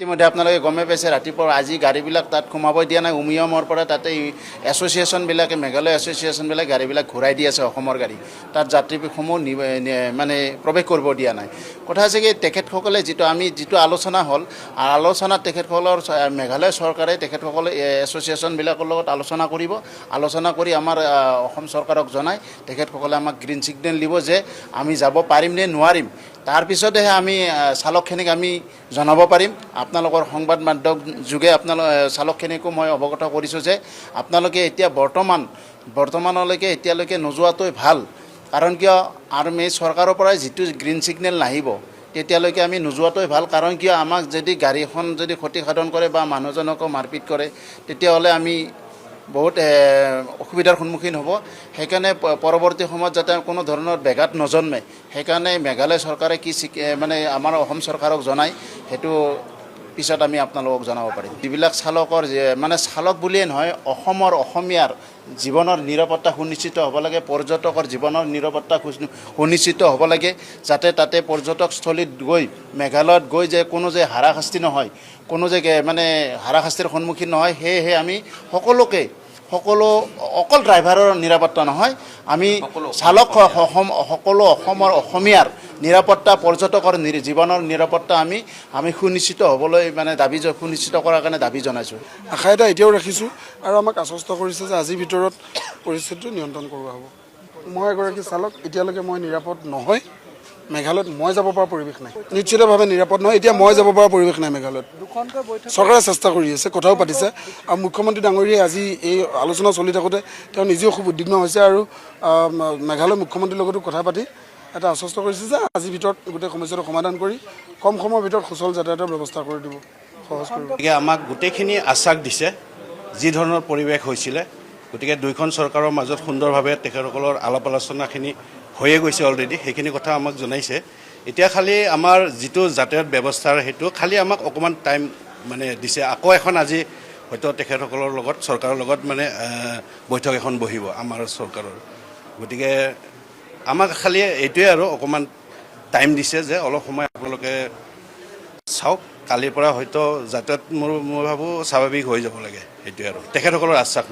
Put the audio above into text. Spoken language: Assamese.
ইতিমধ্যে আপোনালোকে গমেই পাইছে ৰাতিপুৱা আজি গাড়ীবিলাক তাত সোমাব দিয়া নাই। উমিয়ামৰ পৰা তাতে এছ'চিয়েশ্যনবিলাকে মেঘালয় এছ'চিয়েশ্যনবিলাকে গাড়ীবিলাক ঘূৰাই দি আছে অসমৰ গাড়ী। তাত যাত্ৰীসমূহ মানে প্ৰৱেশ কৰিব দিয়া নাই। কথা হৈছে কি তেখেতসকলে যিটো আলোচনা হ'ল আলোচনাত তেখেতসকলৰ মেঘালয় চৰকাৰে তেখেতসকলে এছ'চিয়েশ্যনবিলাকৰ লগত আলোচনা কৰিব। আলোচনা কৰি আমাৰ অসম চৰকাৰক জনাই তেখেতসকলে আমাক গ্ৰীণ ছিগনেল দিব যে আমি যাব পাৰিম নে নোৱাৰিম। তাৰপিছতহে আমি চালকখিনিক আমি জনাব পাৰিম। আপোনালোকৰ সংবাদ মাধ্যম যোগে চালকখিনিকো মই অৱগত কৰিছোঁ যে আপোনালোকে এতিয়া বৰ্তমানলৈকে এতিয়ালৈকে নোযোৱাটোৱে ভাল। কাৰণ কিয় আমি চৰকাৰৰ পৰাই যিটো গ্ৰীণ ছিগনেল নাহিব তেতিয়ালৈকে আমি নোযোৱাটোৱে ভাল। কাৰণ কিয় আমাক যদি গাড়ীখন যদি ক্ষতিসাধন কৰে বা মানুহজনকো মাৰপিট কৰে তেতিয়াহ'লে আমি বহুত অসুবিধাৰ সন্মুখীন হ'ব। সেইকাৰণে পৰৱৰ্তী সময়ত যাতে কোনো ধৰণৰ ব্যাঘাত নজন্মে সেইকাৰণে মেঘালয় চৰকাৰে মানে আমাৰ অসম চৰকাৰক জনাই সেইটো পিছত আমি আপোনালোকক জনাব পাৰিম। যিবিলাক চালকৰ মানে চালক বুলিয়ে নহয় অসমীয়াৰ জীৱনৰ নিৰাপত্তা সুনিশ্চিত হ'ব লাগে, পৰ্যটকৰ জীৱনৰ নিৰাপত্তা সুনিশ্চিত হ'ব লাগে, যাতে তাতে পৰ্যটকস্থলীত গৈ মেঘালয়ত গৈ যে কোনো যে হাৰাশাস্তি নহয়, কোনো যে মানে হাৰাশাস্তিৰ সন্মুখীন নহয়। সেয়েহে আমি অকল ড্ৰাইভাৰৰ নিৰাপত্তা নহয়, আমি চালক সকলো অসমীয়াৰ নিৰাপত্তা, পৰ্যটকৰ জীৱনৰ নিৰাপত্তা আমি সুনিশ্চিত হ'বলৈ মানে সুনিশ্চিত কৰাৰ কাৰণে দাবী জনাইছোঁ। আশা এটা এতিয়াও ৰাখিছোঁ আৰু আমাক আশ্বস্ত কৰিছে যে আজিৰ ভিতৰত পৰিস্থিতিটো নিয়ন্ত্ৰণ কৰোৱা হ'ব। মই এগৰাকী চালক, এতিয়ালৈকে মই নিৰাপদ নহয়। মেঘালয়ত মই যাব পৰা পৰিৱেশ নাই, নিশ্চিতভাৱে নিৰাপদ নহয়। এতিয়া মই যাব পৰা পৰিৱেশ নাই মেঘালয়ত। চৰকাৰে চেষ্টা কৰি আছে, কথাও পাতিছে আৰু মুখ্যমন্ত্ৰী ডাঙৰীয়াই আজি এই আলোচনা চলি থাকোঁতে তেওঁ নিজেও খুব উদ্বিগ্ন হৈছে আৰু মেঘালয় মুখ্যমন্ত্ৰীৰ লগতো কথা পাতি এটা আশ্বস্ত কৰিছে যে আজিৰ ভিতৰত গোটেই সমস্যাটো সমাধান কৰি কম সময়ৰ ভিতৰত সুচল যাতায়াতৰ ব্যৱস্থা কৰি দিব, সহজ কৰিব। গতিকে আমাক গোটেইখিনি আশ্বাস দিছে যি ধৰণৰ পৰিৱেশ হৈছিলে। গতিকে দুয়োখন চৰকাৰৰ মাজত সুন্দৰভাৱে তেখেতসকলৰ আলাপ আলোচনাখিনি হৈয়ে গৈছে অলৰেডি, সেইখিনি কথা আমাক জনাইছে। এতিয়া খালি আমাৰ যিটো যাতায়াত ব্যৱস্থাৰ সেইটো খালি আমাক অকণমান টাইম মানে দিছে। আকৌ এখন আজি হয়তো তেখেতসকলৰ লগত চৰকাৰৰ লগত মানে বৈঠক এখন বহিব আমাৰ চৰকাৰৰ। গতিকে আমাক খালি এইটোৱে আৰু অকণমান টাইম দিছে যে অলপ সময় আপোনালোকে চাওক, কালিৰ পৰা হয়তো যাতায়াত মই ভাবোঁ স্বাভাৱিক হৈ যাব লাগে। সেইটোৱে আৰু তেখেতসকলৰ আশ্বাস।